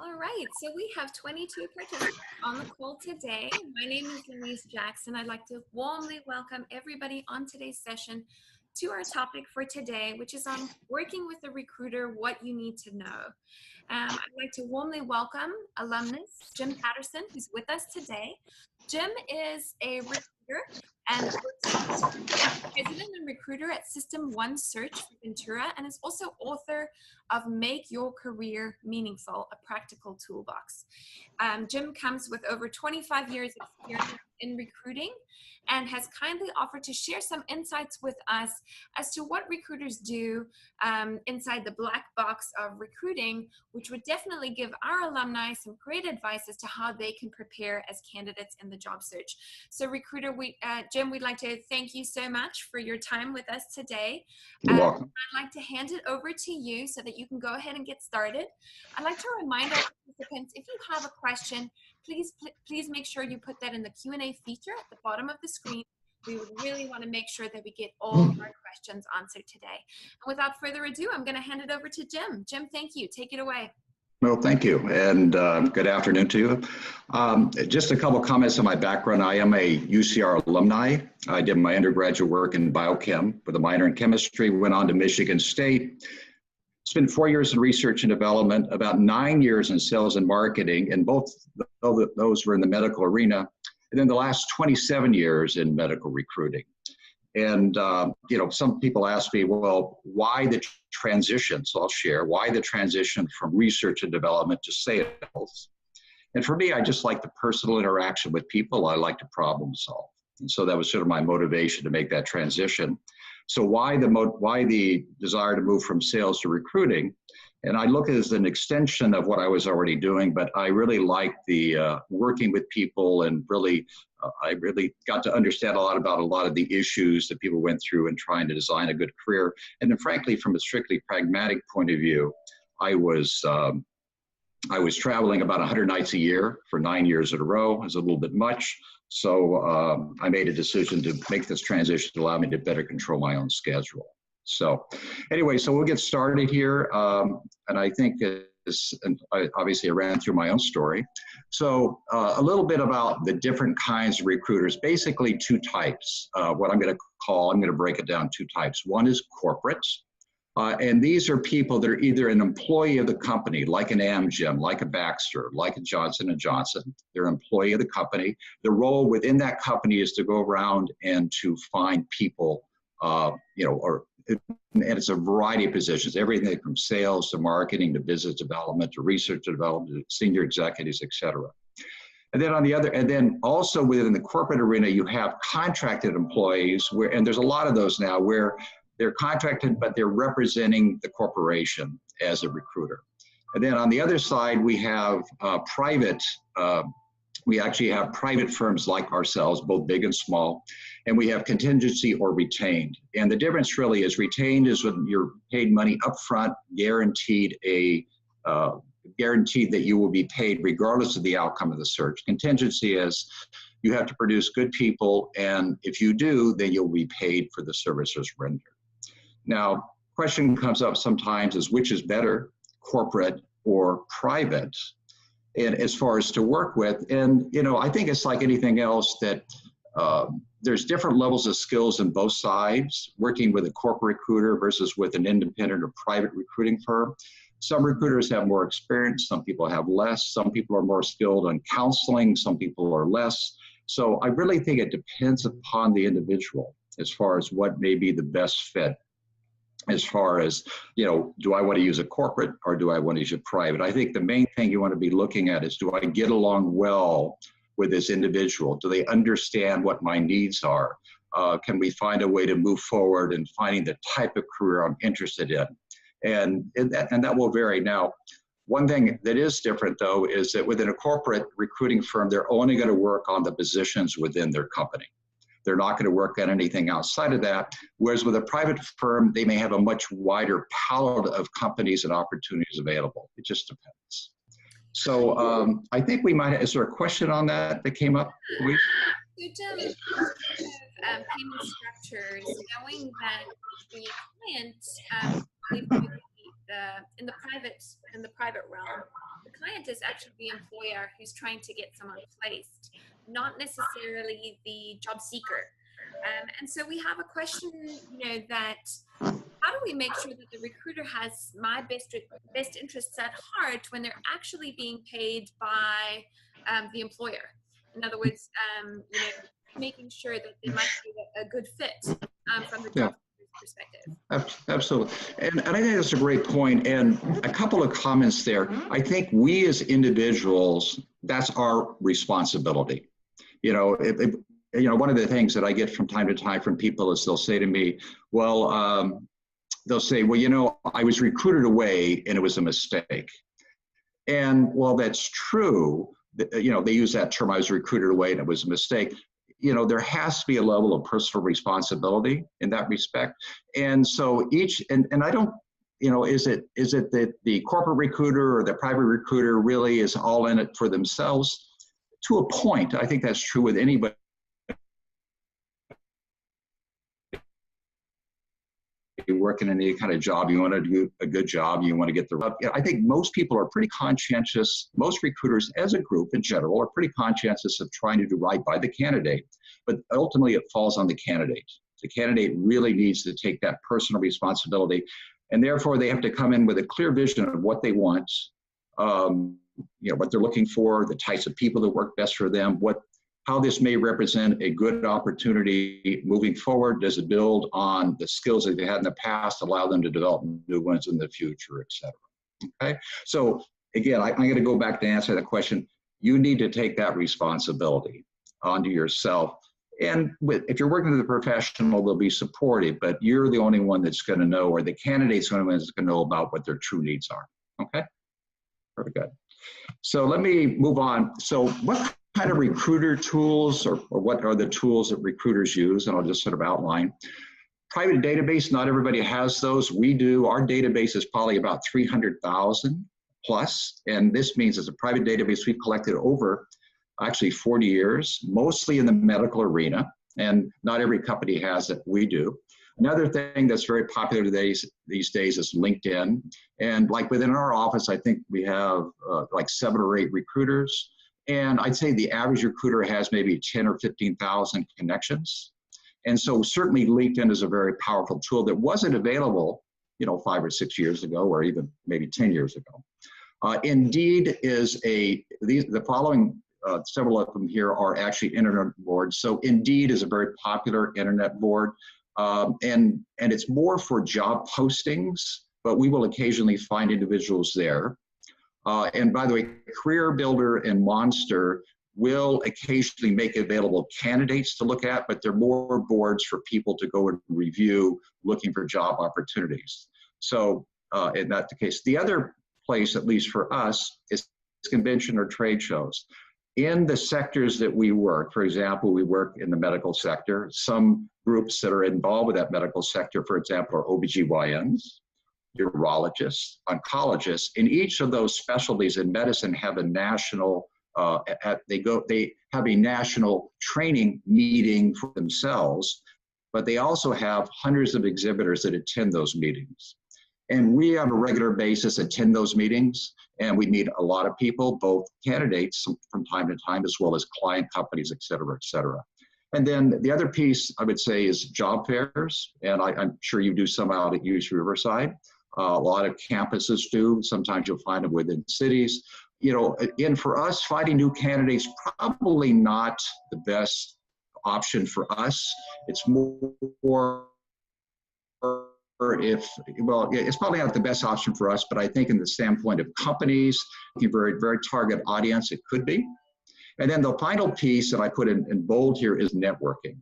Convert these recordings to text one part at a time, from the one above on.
All right, so we have 22 participants on the call today. My name is Louise Jackson. I'd like to warmly welcome everybody on today's session to our topic for today, which is on working with a recruiter, what you need to know. I'd like to warmly welcome alumnus Jim Patterson, who's with us today. Jim is a recruiter and works as president and recruiter at System 1 Search for Ventura, and is also author of Make Your Career Meaningful, a Practical Toolbox. Jim comes with over 25 years experience in recruiting and has kindly offered to share some insights with us as to what recruiters do inside the black box of recruiting, which would definitely give our alumni some great advice as to how they can prepare as candidates in the job search. So recruiter, Jim, we'd like to thank you so much for your time with us today. You're welcome. I'd like to hand it over to you so that you can go ahead and get started. I'd like to remind our participants, if you have a question, please make sure you put that in the Q&A feature at the bottom of the screen. We would really want to make sure that we get all of our questions answered today. And without further ado, I'm going to hand it over to Jim. Jim, thank you. Take it away. Well, thank you, and good afternoon to you. Just a couple comments on my background. I am a UCR alumni. I did my undergraduate work in biochem with a minor in chemistry, went on to Michigan State. Spent 4 years in research and development, about 9 years in sales and marketing, and both those were in the medical arena. And then the last 27 years in medical recruiting. And, some people ask me, well, why the transition? So I'll share why the transition from research and development to sales. And for me, I just like the personal interaction with people. I like to problem solve. And so that was sort of my motivation to make that transition. So why the desire to move from sales to recruiting? And I look at it as an extension of what I was already doing, but I really like the working with people, and I really got to understand a lot of the issues that people went through in trying to design a good career. And then frankly, from a strictly pragmatic point of view, I was traveling about 100 nights a year for 9 years in a row. It was a little bit much. So I made a decision to make this transition to allow me to better control my own schedule. So anyway, so we'll get started here. And I think obviously I ran through my own story. So a little bit about the different kinds of recruiters, basically two types. What I'm going to break it down two types. One is corporate. And these are people that are either an employee of the company, like an Amgen, like a Baxter, like a Johnson & Johnson. They're an employee of the company. The role within that company is to go around and to find people, and it's a variety of positions, everything from sales to marketing to business development to research and development to senior executives, et cetera. And then also within the corporate arena, you have contracted employees and there's a lot of those now where they're contracted, but they're representing the corporation as a recruiter. And then on the other side, we have we actually have private firms like ourselves, both big and small, and we have contingency or retained. And the difference really is retained is when you're paid money upfront, guaranteed that you will be paid regardless of the outcome of the search. Contingency is you have to produce good people, and if you do, then you'll be paid for the services rendered. Now, question comes up sometimes is which is better, corporate or private? And as far as to work with, and I think it's like anything else that there's different levels of skills in both sides, working with a corporate recruiter versus with an independent or private recruiting firm. Some recruiters have more experience, some people have less, some people are more skilled on counseling, some people are less. So I really think it depends upon the individual as far as what may be the best fit. As far as, do I want to use a corporate or do I want to use a private? I think the main thing you want to be looking at is, do I get along well with this individual? Do they understand what my needs are? Can we find a way to move forward in finding the type of career I'm interested in? And that will vary. Now, one thing that is different, though, is that within a corporate recruiting firm, they're only going to work on the positions within their company. They're not going to work on anything outside of that. Whereas with a private firm, they may have a much wider palette of companies and opportunities available. It just depends. So I think we might, is there a question on that came up, Louise? So Jim, payment structures, knowing that the client, in the private realm, the client is actually the employer who's trying to get someone placed, not necessarily the job seeker. And so we have a question, that how do we make sure that the recruiter has my best interests at heart when they're actually being paid by the employer? In other words, making sure that they might be a good fit from the job perspective. Absolutely. And I think that's a great point. And a couple of comments there. I think we as individuals, that's our responsibility. One of the things that I get from time to time from people is they'll say to me, well, I was recruited away and it was a mistake. And while that's true, they use that term, I was recruited away and it was a mistake. There has to be a level of personal responsibility in that respect. And so and I don't, is it that the corporate recruiter or the private recruiter really is all in it for themselves? To a point, I think that's true with anybody. You're working in any kind of job, you want to do a good job, you want to get I think most people are pretty conscientious, most recruiters as a group in general are pretty conscientious of trying to do right by the candidate, but ultimately it falls on the candidate. The candidate really needs to take that personal responsibility, and therefore they have to come in with a clear vision of what they want, what they're looking for, the types of people that work best for them, how this may represent a good opportunity moving forward. Does it build on the skills that they had in the past, allow them to develop new ones in the future, et cetera? Okay, so again, I'm going to go back to answer that question. You need to take that responsibility onto yourself. And if you're working with a professional, they'll be supportive, but you're the only one that's going to know, or the candidate's the only one that's going to know about what their true needs are. Okay, very good. So let me move on. So what kind of recruiter tools or what are the tools that recruiters use? And I'll just sort of outline. Private database, not everybody has those. We do. Our database is probably about 300,000 plus. And this means it's a private database we've collected over actually 40 years, mostly in the medical arena. And not every company has it. We do. Another thing that's very popular these days is LinkedIn. And like within our office, I think we have like 7 or 8 recruiters. And I'd say the average recruiter has maybe 10 or 15,000 connections. And so certainly LinkedIn is a very powerful tool that wasn't available, 5 or 6 years ago, or even maybe 10 years ago. Indeed is the following, several of them here are actually internet boards. So Indeed is a very popular internet board. And it's more for job postings, but we will occasionally find individuals there. And by the way, Career Builder and Monster will occasionally make available candidates to look at, but they're more boards for people to go and review looking for job opportunities. So in that case, the other place, at least for us, is convention or trade shows. In the sectors that we work, for example, we work in the medical sector. Some groups that are involved with that medical sector, for example, are OBGYNs, urologists, oncologists. In each of those specialties in medicine have a national, they have a national training meeting for themselves, but they also have hundreds of exhibitors that attend those meetings. And we on a regular basis attend those meetings, and we meet a lot of people, both candidates from time to time, as well as client companies, et cetera, et cetera. And then the other piece I would say is job fairs, and I'm sure you do some out at UC Riverside. A lot of campuses do. Sometimes you'll find them within cities. And for us, finding new candidates, probably not the best option for us. It's more it's probably not the best option for us, but I think in the standpoint of companies, very, very target audience, it could be. And then the final piece that I put in bold here is networking.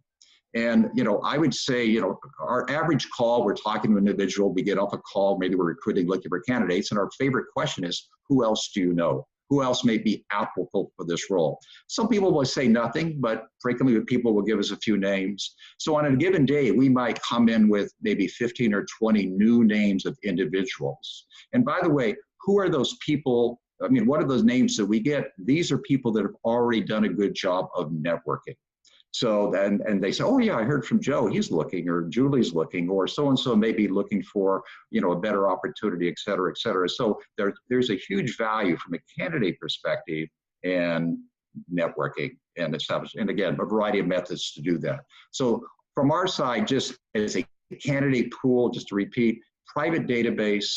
And, I would say, our average call, we're talking to an individual, we get off a call, maybe we're recruiting, looking for candidates, and our favorite question is, who else do you know? Who else may be applicable for this role? Some people will say nothing, but frequently people will give us a few names. So on a given day, we might come in with maybe 15 or 20 new names of individuals. And by the way, who are those people? I mean, what are those names that we get? These are people that have already done a good job of networking. So then, and they say, oh yeah, I heard from Joe, he's looking, or Julie's looking, or so-and-so may be looking for, a better opportunity, et cetera, et cetera. So there's a huge value from a candidate perspective and networking and establishing, and again, a variety of methods to do that. So from our side, just as a candidate pool, just to repeat, private database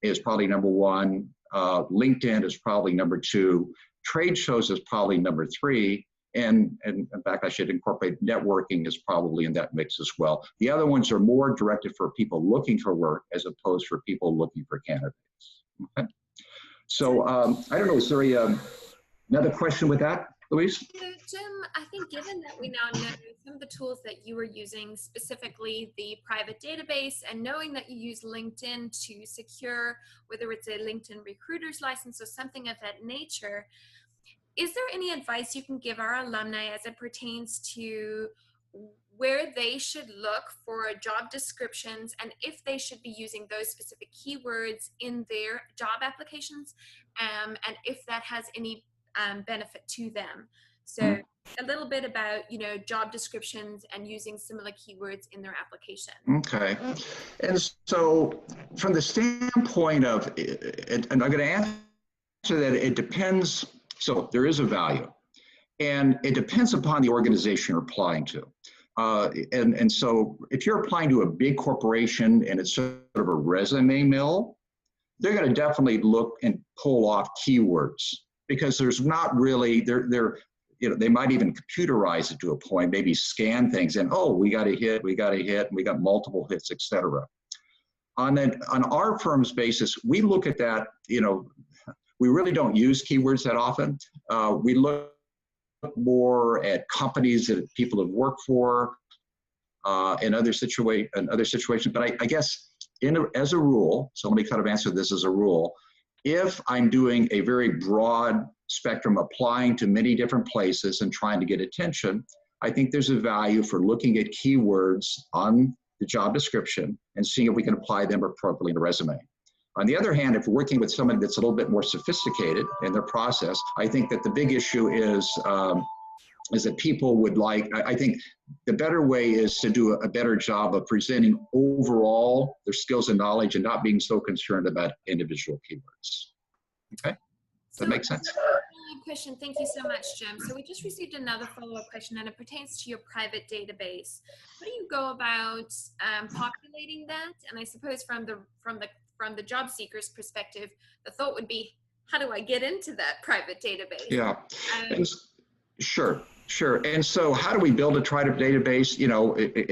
is probably number one. LinkedIn is probably number two. Trade shows is probably number three. And in fact, I should incorporate networking is probably in that mix as well. The other ones are more directed for people looking for work as opposed for people looking for candidates. Okay. So I don't know, is there another question with that, Louise? So Jim, I think given that we now know some of the tools that you were using, specifically the private database, and knowing that you use LinkedIn to secure whether it's a LinkedIn recruiter's license or something of that nature, is there any advice you can give our alumni as it pertains to where they should look for job descriptions and if they should be using those specific keywords in their job applications, and if that has any benefit to them? So a little bit about, job descriptions and using similar keywords in their application. Okay. And so from the standpoint of, and I'm going to answer that it depends. So there is a value, and it depends upon the organization you're applying to. And so if you're applying to a big corporation and it's sort of a resume mill, they're going to definitely look and pull off keywords because there's not really, they might even computerize it to a point, maybe scan things and, oh, we got a hit, we got multiple hits, et cetera. On our firm's basis, we look at that, we really don't use keywords that often. We look more at companies that people have worked for in other situations. But I guess as a rule, so let me kind of answer this as a rule. If I'm doing a very broad spectrum, applying to many different places and trying to get attention, I think there's a value for looking at keywords on the job description and seeing if we can apply them appropriately in a resume. On the other hand, if we're working with someone that's a little bit more sophisticated in their process, I think that the big issue is that people would like, I think the better way is to do a better job of presenting overall their skills and knowledge and not being so concerned about individual keywords. Okay, does that make sense? Question. Thank you so much, Jim. So we just received another follow-up question, and it pertains to your private database. How do you go about populating that? And I suppose from the job seeker's perspective, the thought would be, how do I get into that private database? Yeah, sure. And so how do we build a private database?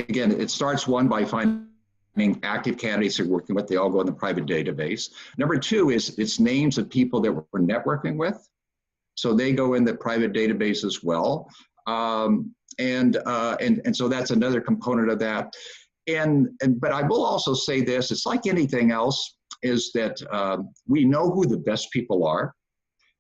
Again, it starts one by finding active candidates you're working with. They all go in the private database. Number two is it's names of people that we're networking with. So they go in the private database as well. And so that's another component of that. But I will also say this, it's like anything else, is that we know who the best people are.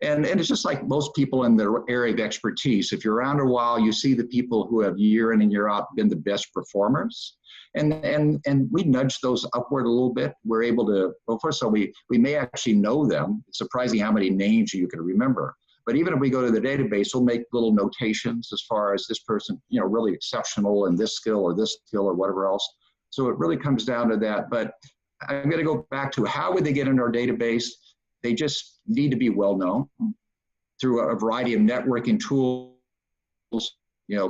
And it's just like most people in their area of expertise. If you're around a while, you see the people who have year in and year out been the best performers. And we nudge those upward a little bit. We're able to, well, first of all, we may actually know them. It's surprising how many names you can remember. But even if we go to the database, we'll make little notations as far as this person, really exceptional in this skill or whatever else. So it really comes down to that. But I'm going to go back to how would they get in our database? They just need to be well known through a variety of networking tools,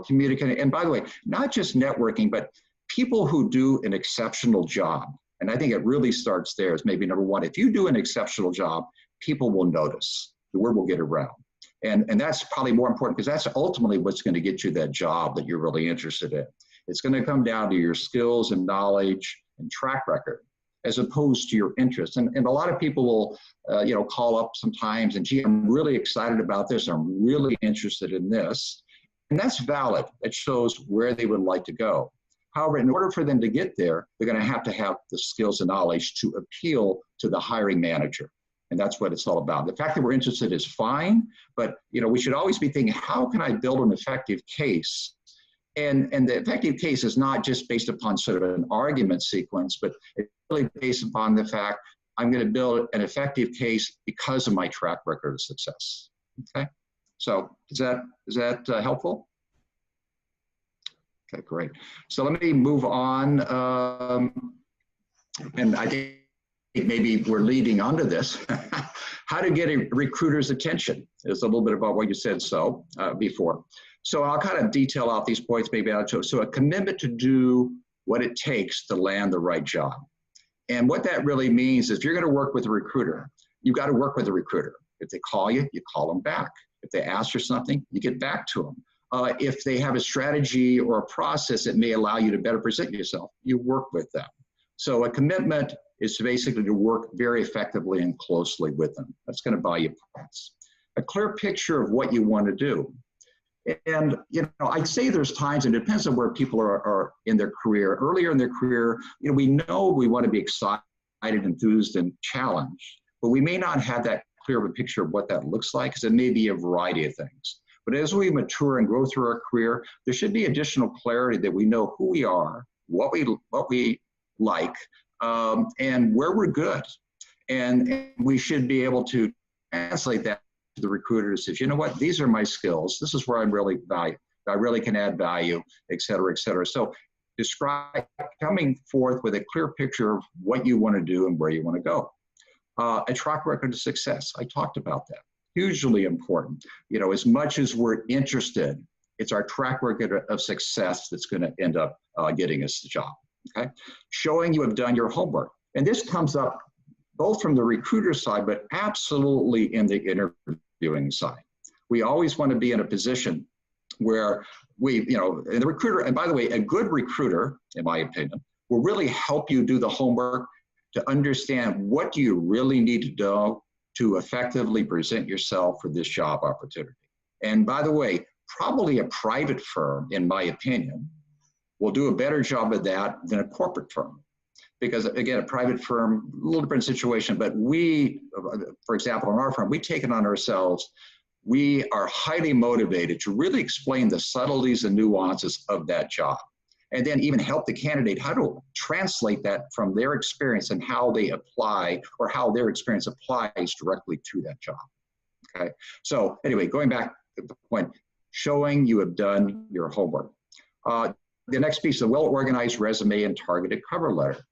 communicating. And by the way, not just networking, but people who do an exceptional job. And I think it really starts there as maybe number one. If you do an exceptional job, people will notice. The word will get around. And that's probably more important because that's ultimately what's going to get you that job that you're really interested in. It's going to come down to your skills and knowledge and track record as opposed to your interest. And a lot of people will, call up sometimes and, gee, I'm really excited about this. I'm really interested in this. And that's valid. It shows where they would like to go. However, in order for them to get there, they're going to have the skills and knowledge to appeal to the hiring manager. And that's what it's all about. The fact that we're interested is fine, but we should always be thinking, how can I build an effective case? And the effective case is not just based upon sort of an argument sequence, but it's really based upon the fact I'm going to build an effective case because of my track record of success. Okay, so is that helpful? Okay, great. So let me move on. And I think maybe we're leading onto this. How to get a recruiter's attention is a little bit about what you said before. So I'll kind of detail out these points maybe out to. So a commitment to do what it takes to land the right job. And what that really means is if you're going to work with a recruiter, you've got to work with a recruiter. If they call you, you call them back. If they ask for something, you get back to them. If they have a strategy or a process that may allow you to better present yourself, you work with them. So a commitment is basically to work very effectively and closely with them. That's going to buy you points. A clear picture of what you want to do. And, I'd say there's times, and it depends on where people are in their career. Earlier in their career, we know we want to be excited, enthused, and challenged, but we may not have that clear of a picture of what that looks like, because it may be a variety of things. But as we mature and grow through our career, there should be additional clarity that we know who we are, what we like, and where we're good. And we should be able to translate that to the recruiter who says, you know what, these are my skills. This is where I'm really valued. I really can add value, et cetera, et cetera. So coming forth with a clear picture of what you want to do and where you want to go. A track record of success. I talked about that. Hugely important. As much as we're interested, it's our track record of success that's going to end up getting us the job. Okay, showing you have done your homework, and this comes up both from the recruiter side, but absolutely in the interviewing side. We always want to be in a position where and the recruiter, and by the way, a good recruiter, in my opinion, will really help you do the homework to understand what do you really need to do to effectively present yourself for this job opportunity. And by the way, probably a private firm, in my opinion, will do a better job of that than a corporate firm. Because again, a private firm, a little different situation, but we, for example, in our firm, we take it on ourselves. We are highly motivated to really explain the subtleties and nuances of that job. And then even help the candidate how to translate that from their experience and how they apply, or how their experience applies directly to that job. Okay. So anyway, going back to the point, showing you have done your homework. The next piece, a well-organized resume and targeted cover letter.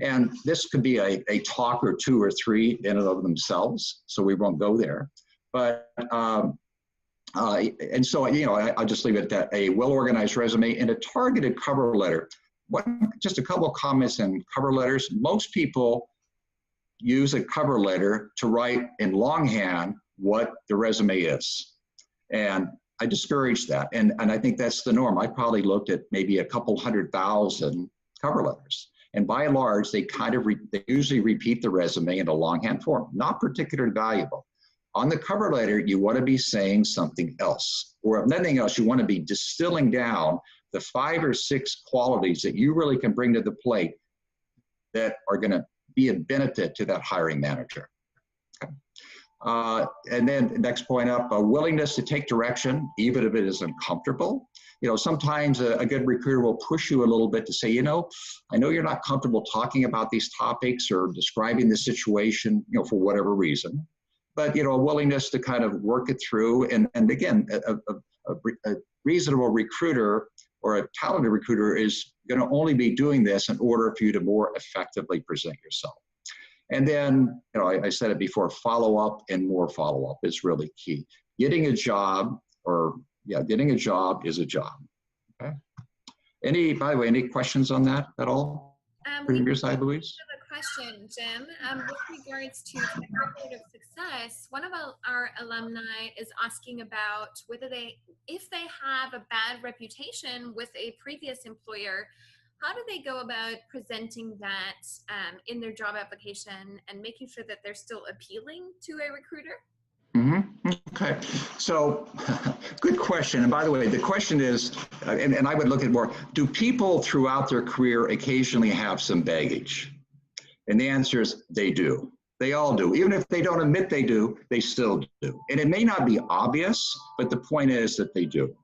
And this could be a talk or two or three in and of themselves, so we won't go there. But, and so, I'll just leave it at that, a well-organized resume and a targeted cover letter. Just a couple of comments on cover letters. Most people use a cover letter to write in longhand what the resume is. And I discourage that. And I think that's the norm. I probably looked at maybe a couple 100,000 cover letters. And by and large, they usually repeat the resume in a longhand form, not particularly valuable. On the cover letter, you want to be saying something else, or if nothing else, you want to be distilling down the 5 or 6 qualities that you really can bring to the plate that are going to be a benefit to that hiring manager. Okay. And then the next point up, a willingness to take direction, even if it is uncomfortable. Sometimes a good recruiter will push you a little bit to say, I know you're not comfortable talking about these topics or describing the situation, for whatever reason, but, a willingness to kind of work it through. And again, a reasonable recruiter or a talented recruiter is going to only be doing this in order for you to more effectively present yourself. And then, I said it before, follow-up and more follow-up is really key. Getting a job is a job. Okay. By the way, any questions on that at all? From your side, Louise? I have a question, Jim. With regards to track record of success, one of our alumni is asking about if they have a bad reputation with a previous employer, how do they go about presenting that in their job application and making sure that they're still appealing to a recruiter? Mm-hmm. Okay, so good question. And by the way, the question is, and I would look at more, do people throughout their career occasionally have some baggage? And the answer is they do. They all do. Even if they don't admit they do, they still do. And it may not be obvious, but the point is that they do.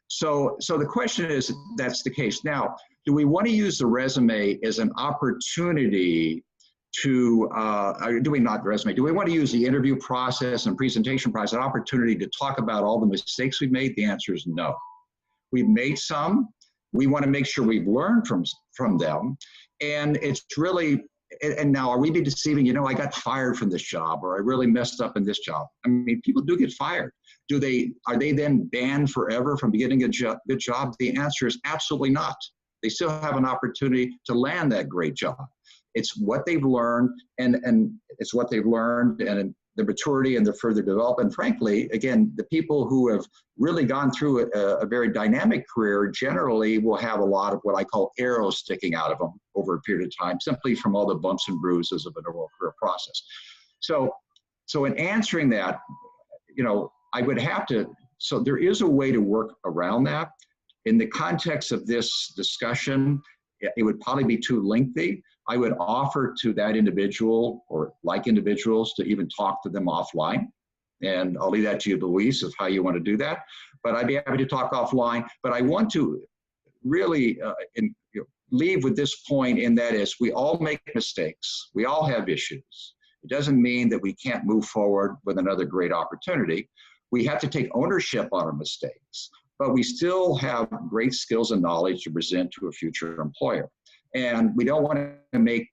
So the question is, that's the case. Now, do we want to use the resume as an opportunity to, do we want to use the interview process and presentation process, an opportunity to talk about all the mistakes we've made? The answer is no. We've made some, We want to make sure we've learned from them. And it's really, and now are we be deceiving, you know, I got fired from this job, or I really messed up in this job. I mean, people do get fired. Are they then banned forever from getting a good job? The answer is absolutely not. They still have an opportunity to land that great job. It's what they've learned, and it's what they've learned, and the maturity and the further development. Frankly, again, the people who have really gone through a very dynamic career generally will have a lot of what I call arrows sticking out of them over a period of time, simply from all the bumps and bruises of an overall career process. So in answering that, you know, I would have to, so there is a way to work around that. In the context of this discussion, it would probably be too lengthy. I would offer to that individual, or like individuals, to even talk to them offline. And I'll leave that to you, Luis, of how you want to do that. But I'd be happy to talk offline. But I want to really leave with this point, and that is, we all make mistakes. We all have issues. It doesn't mean that we can't move forward with another great opportunity. We have to take ownership on our mistakes, but we still have great skills and knowledge to present to a future employer. And we don't want to make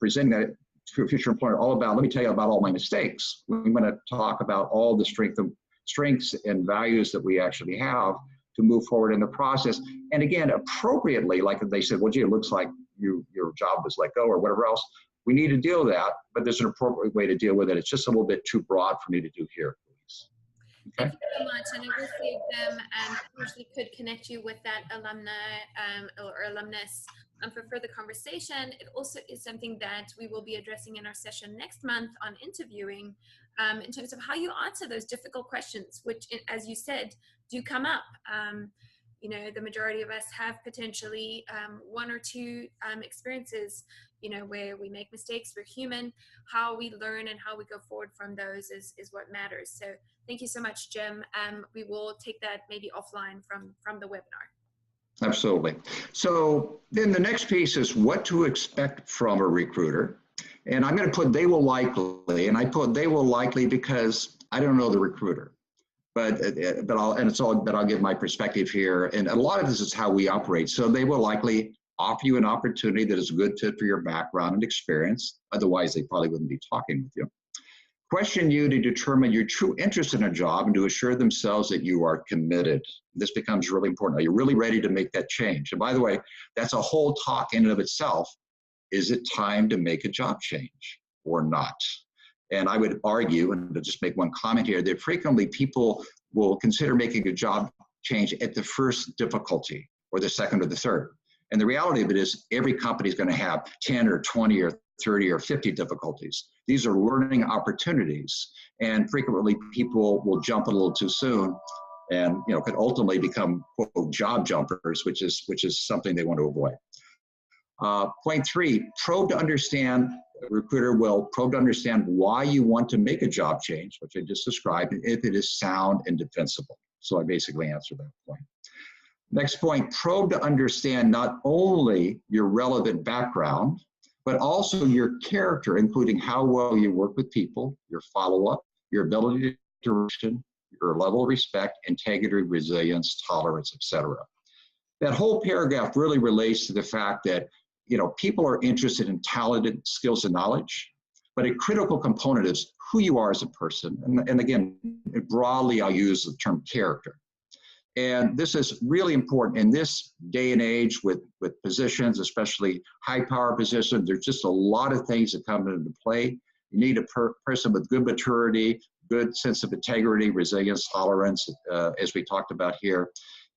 presenting that to a future employer all about, let me tell you about all my mistakes. We want to talk about all the strengths and values that we actually have to move forward in the process. And again, appropriately, like if they said, well, gee, it looks like your job was let go or whatever else, we need to deal with that, but there's an appropriate way to deal with it. It's just a little bit too broad for me to do here, please. Okay. Thank you so much, and I will save them, and potentially could connect you with that alumni or alumnus for further conversation. It also is something that we will be addressing in our session next month on interviewing, in terms of how you answer those difficult questions, which, as you said, do come up. You know, the majority of us have potentially one or two experiences, you know, where we make mistakes. We're human. How we learn and how we go forward from those is what matters. So thank you so much, Jim. We will take that maybe offline from the webinar. Absolutely. So then the next piece is what to expect from a recruiter. And I'm going to put they will likely, and I put they will likely because I don't know the recruiter. But I'll give my perspective here. And a lot of this is how we operate. So they will likely offer you an opportunity that is a good fit for your background and experience. Otherwise, they probably wouldn't be talking with you. Question you to determine your true interest in a job and to assure themselves that you are committed. This becomes really important. Are you really ready to make that change? And by the way, that's a whole talk in and of itself. Is it time to make a job change or not? And I would argue, and to just make one comment here, that frequently people will consider making a job change at the first difficulty or the second or the third. And the reality of it is every company is going to have 10 or 20 or 30 or 50 difficulties. These are learning opportunities. And frequently people will jump a little too soon and, you know, could ultimately become, quote, job jumpers, which is something they want to avoid. Point 3, probe to understand. A recruiter will probe to understand why you want to make a job change, which I just described, and if it is sound and defensible. So I basically answered that point. Next point, probe to understand not only your relevant background, but also your character, including how well you work with people, your follow-up, your ability to direction, your level of respect, integrity, resilience, tolerance, etc. That whole paragraph really relates to the fact that, you know, people are interested in talented skills and knowledge, but a critical component is who you are as a person. And again, broadly, I'll use the term character. And this is really important in this day and age with positions, especially high power positions. There's just a lot of things that come into play. You need a person with good maturity, good sense of integrity, resilience, tolerance, as we talked about here.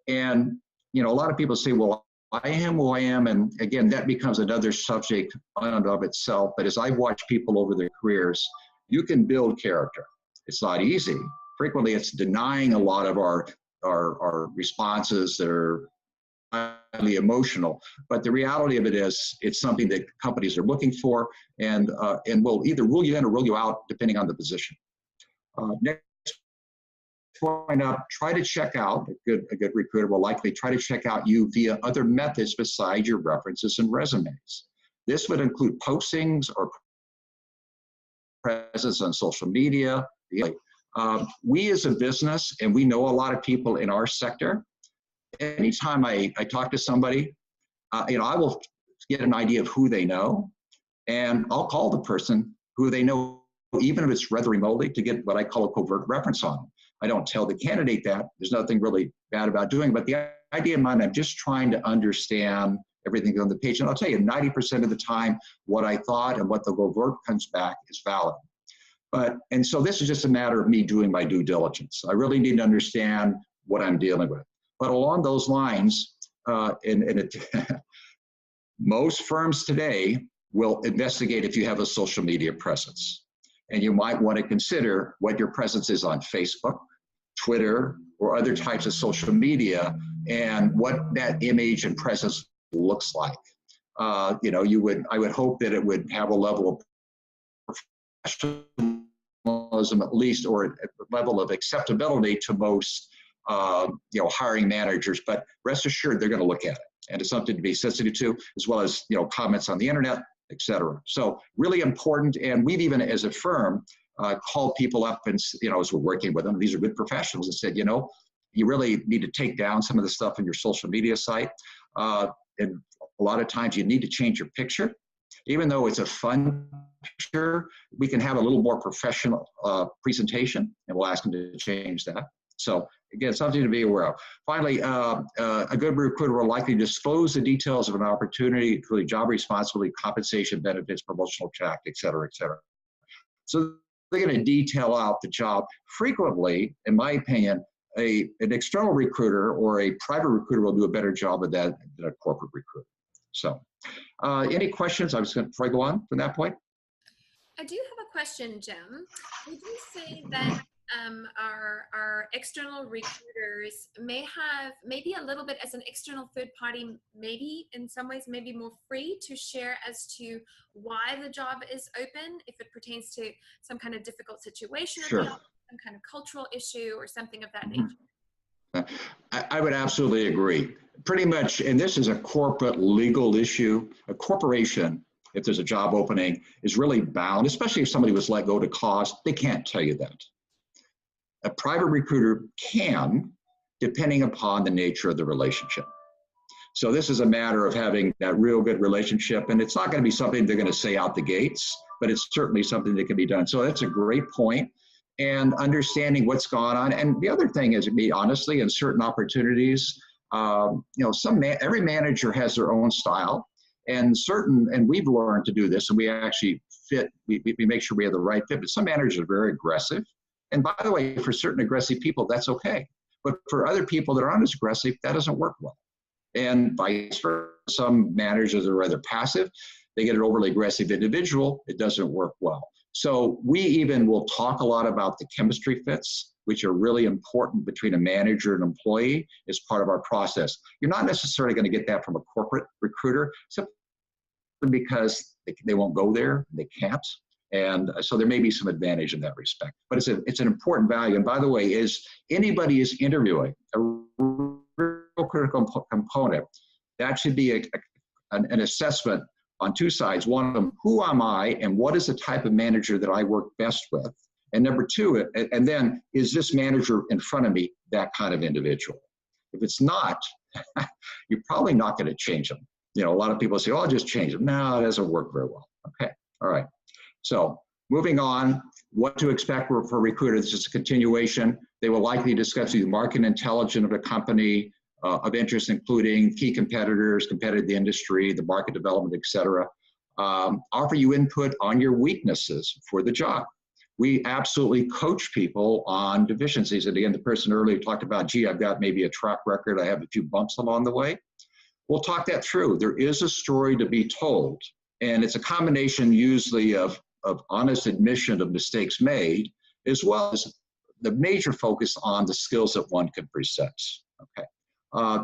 And, you know, a lot of people say, well, I am who I am, and again, that becomes another subject on and of itself. But as I've watched people over their careers, you can build character. It's not easy. Frequently, it's denying a lot of our responses that are highly emotional. But the reality of it is, it's something that companies are looking for, and will either rule you in or rule you out, depending on the position. Next point up, try to check out, a good recruiter will likely try to check out you via other methods besides your references and resumes. This would include postings or presence on social media. We as a business, and we know a lot of people in our sector, anytime I talk to somebody, I will get an idea of who they know, and I'll call the person who they know, even if it's rather remotely, to get what I call a covert reference on them. I don't tell the candidate that. There's nothing really bad about doing it, but the idea in mind, I'm just trying to understand everything on the page. And I'll tell you, 90% of the time, what I thought and what the covert comes back is valid. And so this is just a matter of me doing my due diligence. I really need to understand what I'm dealing with. But along those lines, most firms today will investigate if you have a social media presence. And you might want to consider what your presence is on Facebook, Twitter, or other types of social media, and what that image and presence looks like. I would hope that it would have a level of professionalism at least, or a level of acceptability to most hiring managers, but rest assured they're going to look at it. And it's something to be sensitive to, as well as comments on the internet, et cetera. So really important. And we've even, as a firm, called people up and, as we're working with them, these are good professionals, and said, you really need to take down some of the stuff on your social media site. And a lot of times you need to change your picture. Even though it's a fun picture, we can have a little more professional presentation, and we'll ask them to change that. So again, something to be aware of. Finally, a good recruiter will likely disclose the details of an opportunity, including job responsibility, compensation, benefits, promotional track, et cetera, et cetera. So they're going to detail out the job. Frequently, in my opinion, an external recruiter or a private recruiter will do a better job of that than a corporate recruiter. So any questions? Before I go on from that point? I do have a question, Jim. Would you say that our external recruiters may have maybe a little bit, as an external third party, maybe in some ways maybe more free to share as to why the job is open, if it pertains to some kind of difficult situation, Sure, some kind of cultural issue or something of that nature? I would absolutely agree. Pretty much, and this is a corporate legal issue. A corporation, if there's a job opening, is really bound, especially if somebody was let go to cause, they can't tell you that. A private recruiter can, depending upon the nature of the relationship. So this is a matter of having that real good relationship, and it's not going to be something they're going to say out the gates, but it's certainly something that can be done. So that's a great point. And understanding what's gone on. And the other thing is, to be honestly, in certain opportunities, every manager has their own style, and we've learned to do this, and we actually we make sure we have the right fit, but some managers are very aggressive. And by the way, for certain aggressive people, that's okay. But for other people that aren't as aggressive, that doesn't work well. And vice versa, some managers are rather passive. They get an overly aggressive individual, it doesn't work well. So we even will talk a lot about the chemistry fits, which are really important between a manager and employee as part of our process. You're not necessarily going to get that from a corporate recruiter, simply because they won't go there, they can't. And so there may be some advantage in that respect. But it's an important value. And by the way, is anybody is interviewing, a real critical component, that should be an assessment on two sides. One of them, who am I and what is the type of manager that I work best with? And number two, and then, is this manager in front of me that kind of individual? If it's not, you're probably not going to change them. A lot of people say, oh, I'll just change them. No, it doesn't work very well. Okay, all right. So moving on, what to expect for recruiters. This is a continuation. They will likely discuss the market intelligence of a company, of interest, including key competitors, competitive industry, the market development, et cetera. Offer you input on your weaknesses for the job. We absolutely coach people on deficiencies. And again, the person earlier talked about, gee, I've got maybe a track record, I have a few bumps along the way. We'll talk that through. There is a story to be told. And it's a combination usually of honest admission of mistakes made, as well as the major focus on the skills that one can present. Okay.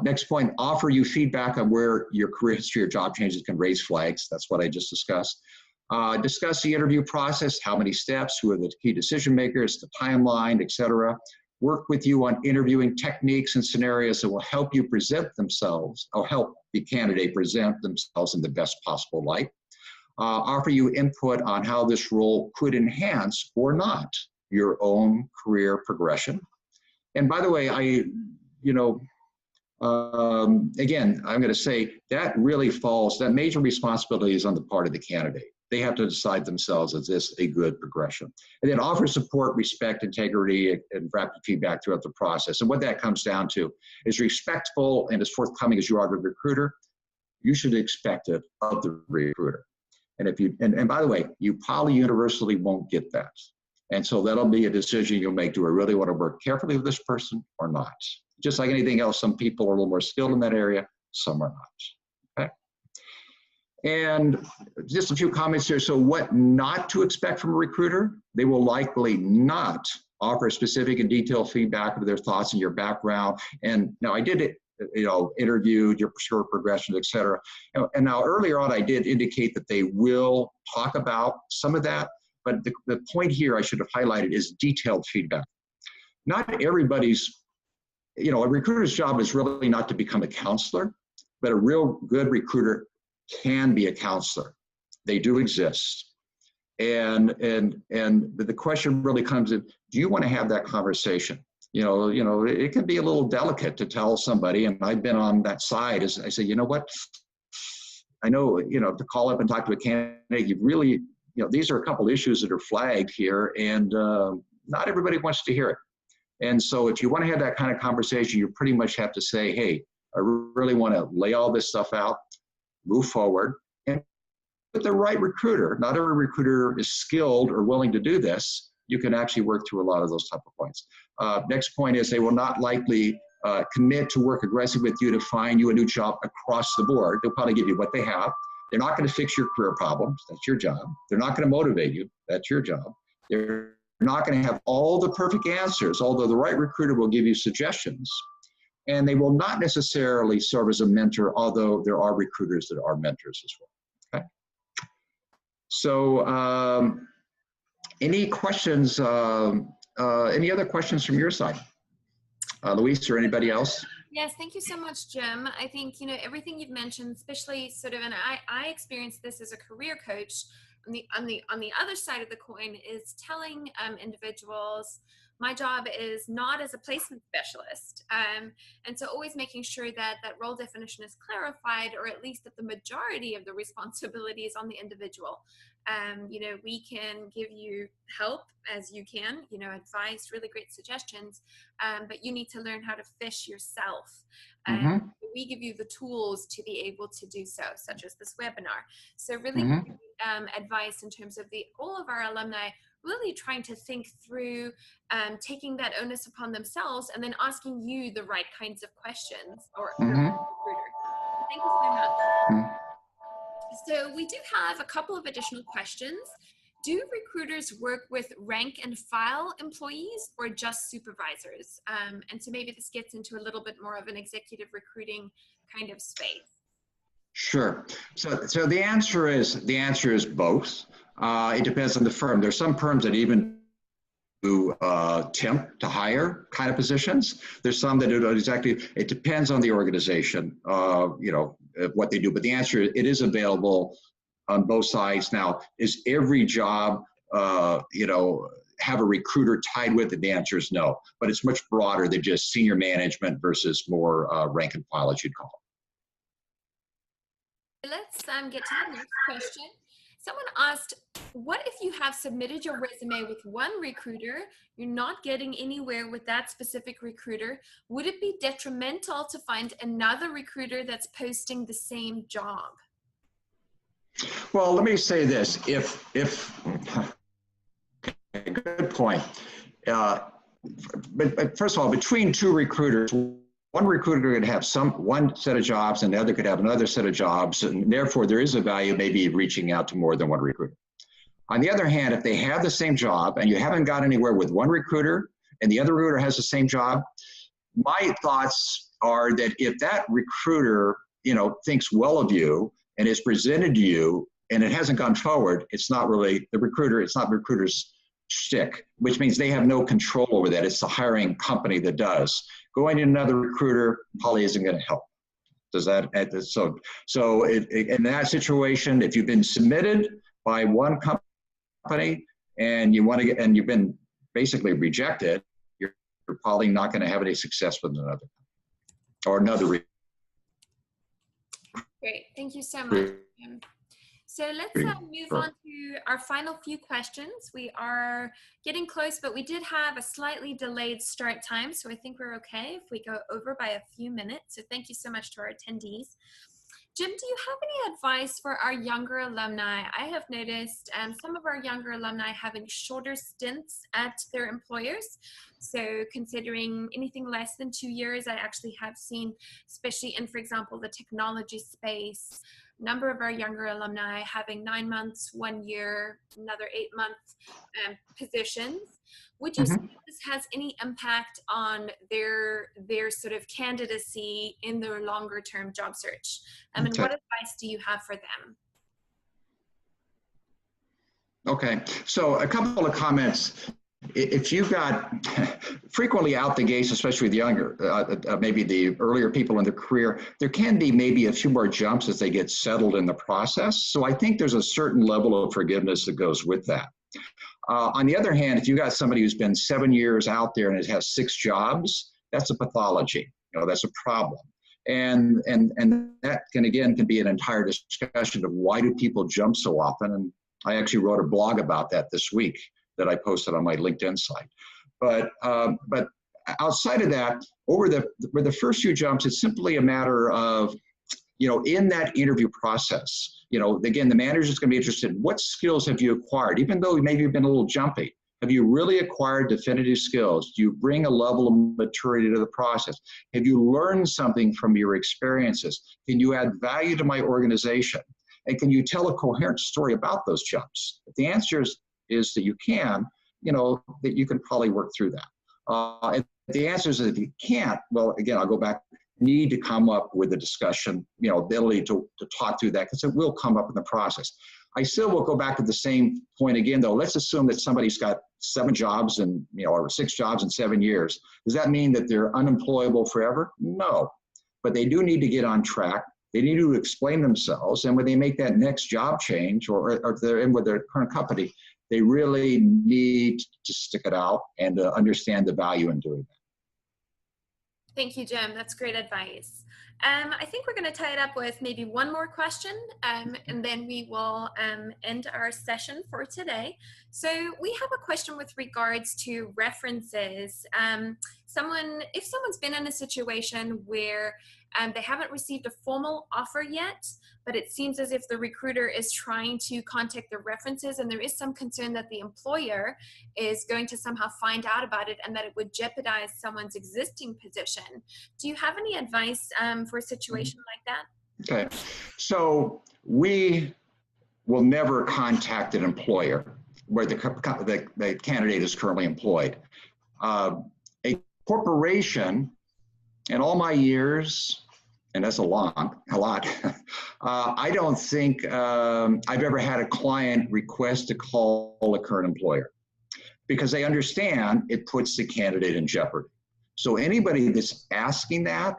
Next point, offer you feedback on where your career history or job changes can raise flags. That's what I just discussed. Discuss the interview process, how many steps, who are the key decision makers, the timeline, et cetera. Work with you on interviewing techniques and scenarios that will help you present themselves, or help the candidate present themselves in the best possible light. Offer you input on how this role could enhance or not your own career progression. And by the way, Again, I'm going to say that really falls, that major responsibility is on the part of the candidate. They have to decide themselves, is this a good progression? And then offer support, respect, integrity, and rapid feedback throughout the process. And what that comes down to is respectful and as forthcoming as you are to the recruiter, you should expect it of the recruiter. And if you, and by the way, you probably universally won't get that. And so that'll be a decision you'll make. Do I really want to work carefully with this person or not? Just like anything else, some people are a little more skilled in that area, some are not. Okay. And just a few comments here. So what not to expect from a recruiter? They will likely not offer specific and detailed feedback of their thoughts and your background. And now I did it, interviewed your short progressions, et cetera. And now earlier on, I did indicate that they will talk about some of that, but the point here I should have highlighted is detailed feedback. Not everybody's, a recruiter's job is really not to become a counselor, but a real good recruiter can be a counselor. They do exist. And the question really comes in, do you want to have that conversation? It can be a little delicate to tell somebody, and I've been on that side, is I say, you know what, I know, to call up and talk to a candidate, you really, these are a couple issues that are flagged here, and not everybody wants to hear it. And so if you want to have that kind of conversation, you pretty much have to say, hey, I really want to lay all this stuff out, move forward, and with the right recruiter. Not every recruiter is skilled or willing to do this. You can actually work through a lot of those type of points. Next point is they will not likely commit to work aggressively with you to find you a new job across the board. They'll probably give you what they have. They're not going to fix your career problems. That's your job. They're not going to motivate you. That's your job. They're not going to have all the perfect answers, although the right recruiter will give you suggestions. And they will not necessarily serve as a mentor, although there are recruiters that are mentors as well. Okay. So any questions, any other questions from your side? Luis or anybody else? Yes, thank you so much, Jim. I think, everything you've mentioned, especially sort of, and I experienced this as a career coach, on the other side of the coin is telling individuals, my job is not as a placement specialist. And so always making sure that that role definition is clarified, or at least that the majority of the responsibility is on the individual. We can give you help as you can, advice, really great suggestions, but you need to learn how to fish yourself. We give you the tools to be able to do so, such as this webinar. So really advice in terms of all of our alumni really trying to think through taking that onus upon themselves and then asking you the right kinds of questions or recruiter. Thank you so much. So we do have a couple of additional questions. Do recruiters work with rank and file employees or just supervisors? And so maybe this gets into a little bit more of an executive recruiting kind of space. Sure. So the answer is both. It depends on the firm. There's some firms that even do temp to hire kind of positions. There's some that do exactly. It depends on the organization, what they do. But the answer, it is available on both sides. Now, is every job, have a recruiter tied with it? The answer is no. But it's much broader than just senior management versus more rank and file, as you'd call it. Let's get to the next question. Someone asked, what if you have submitted your resume with one recruiter, you're not getting anywhere with that specific recruiter? Would it be detrimental to find another recruiter that's posting the same job? Well, let me say this. Good point. But first of all, between two recruiters, one recruiter could have one set of jobs and the other could have another set of jobs, and therefore there is a value maybe reaching out to more than one recruiter. On the other hand, if they have the same job and you haven't got anywhere with one recruiter and the other recruiter has the same job, my thoughts are that if that recruiter, thinks well of you and is presented to you and it hasn't gone forward, it's not really the recruiter, it's not the recruiter's shtick, which means they have no control over that. It's the hiring company that does. Going to another recruiter probably isn't going to help. Does that? So in that situation, if you've been submitted by one company and you've been basically rejected, you're probably not going to have any success with another. or another. Great. Thank you so much, Jim. So let's move on to our final few questions. We are getting close, but we did have a slightly delayed start time, so I think we're okay if we go over by a few minutes. So thank you so much to our attendees. Jim, do you have any advice for our younger alumni? I have noticed some of our younger alumni having shorter stints at their employers. So considering anything less than 2 years, I actually have seen, especially in, for example, the technology space, number of our younger alumni having 9 months, 1 year, another 8-month positions. Would you say this has any impact on their sort of candidacy in their longer term job search? And what advice do you have for them? Okay, so a couple of comments. If you've got frequently out the gates, especially with younger, maybe the earlier people in their career, there can be maybe a few more jumps as they get settled in the process. So I think there's a certain level of forgiveness that goes with that. On the other hand, if you got somebody who's been 7 years out there and has 6 jobs, that's a pathology. That's a problem. And that can be an entire discussion of why do people jump so often. And I actually wrote a blog about that this week that I posted on my LinkedIn site. But outside of that, over the first few jumps, it's simply a matter of, in that interview process, again, the manager is going to be interested in what skills have you acquired, even though maybe you've been a little jumpy. Have you really acquired definitive skills? Do you bring a level of maturity to the process? Have you learned something from your experiences? Can you add value to my organization? And can you tell a coherent story about those jumps? If the answer is that you can, that you can probably work through that. And the answer is that if you can't, well, again, I'll go back, need to come up with a discussion, ability to talk through that, because it will come up in the process. I still will go back to the same point again, though. Let's assume that somebody's got 7 jobs and, or 6 jobs in 7 years. Does that mean that they're unemployable forever? No, but they do need to get on track. They need to explain themselves. And when they make that next job change or they're in with their current company, they really need to stick it out and understand the value in doing that. Thank you, Jim. That's great advice. I think we're going to tie it up with maybe one more question, and then we will end our session for today. So we have a question with regards to references. If someone's been in a situation where they haven't received a formal offer yet, but it seems as if the recruiter is trying to contact their references, and there is some concern that the employer is going to somehow find out about it and that it would jeopardize someone's existing position. Do you have any advice for a situation like that? Okay, so we will never contact an employer where the candidate is currently employed. A corporation, in all my years, and that's a lot. I don't think I've ever had a client request to call a current employer because they understand it puts the candidate in jeopardy. So anybody that's asking that,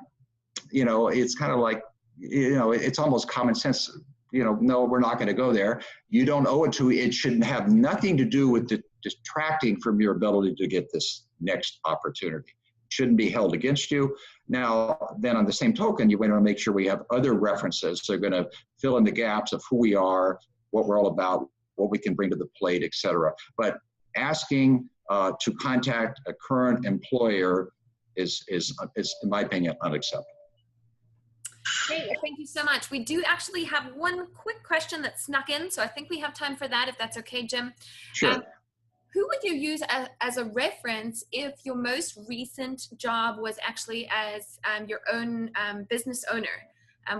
it's kind of like, it's almost common sense. No, we're not going to go there. You don't owe it to. It should have nothing to do with detracting from your ability to get this next opportunity. Shouldn't be held against you. Now, then on the same token, you want to make sure we have other references that are going to fill in the gaps of who we are, what we're all about, what we can bring to the plate, et cetera. But asking to contact a current employer is, in my opinion, unacceptable. Great, well, thank you so much. We do actually have one quick question that snuck in, so I think we have time for that, if that's okay, Jim. Sure. Who would you use as a reference if your most recent job was actually as your own business owner?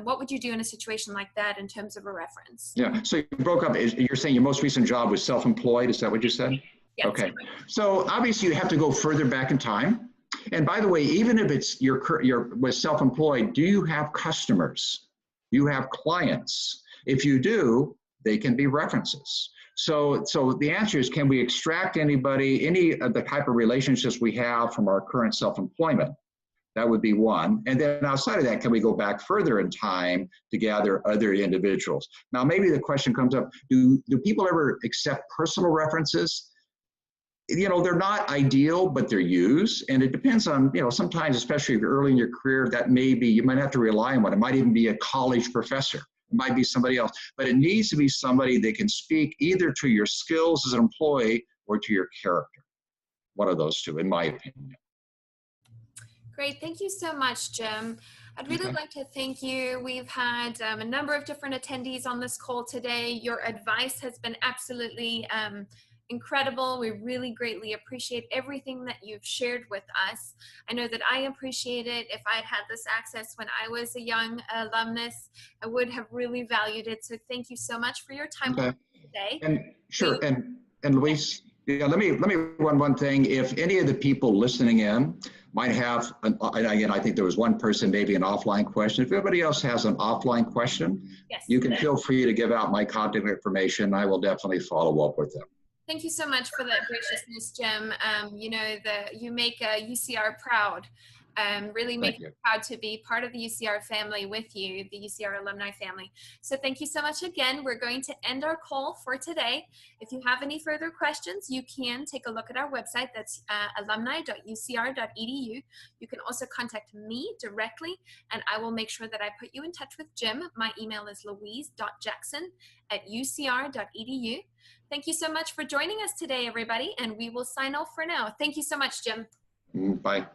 What would you do in a situation like that in terms of a reference? Yeah, so you broke up. You're saying your most recent job was self-employed, is that what you said? Yes. Okay, so obviously you have to go further back in time. And by the way, even if it's you're was self-employed, do you have customers? Do you have clients? If you do, they can be references. So the answer is, can we extract any of the type of relationships we have from our current self-employment? That would be one. And then outside of that, can we go back further in time to gather other individuals? Now, maybe the question comes up, do people ever accept personal references? they're not ideal, but they're used. And it depends on, sometimes, especially if you're early in your career, that you might have to rely on one. It might even be a college professor. It might be somebody else, but it needs to be somebody that can speak either to your skills as an employee or to your character. One of those two, in my opinion. Great. Thank you so much, Jim. I'd really Okay. like to thank you. We've had a number of different attendees on this call today. Your advice has been absolutely incredible. We really greatly appreciate everything that you've shared with us. I know that I appreciate it. If I had had this access when I was a young alumnus, I would have really valued it. So thank you so much for your time Okay. today. And sure. And Luis, let me run one thing. If any of the people listening in might have, and again, I think there was one person, maybe an offline question. If everybody else has an offline question, Yes. You can feel free to give out my contact information. I will definitely follow up with them. Thank you so much for that graciousness, Jim. You make UCR proud. Really make me proud to be part of the UCR family with you, the UCR alumni family. So thank you so much again. We're going to end our call for today. If you have any further questions, you can take a look at our website. That's alumni.ucr.edu. You can also contact me directly, and I will make sure that I put you in touch with Jim. My email is louise.jackson@ucr.edu. Thank you so much for joining us today, everybody, and we will sign off for now. Thank you so much, Jim. Bye.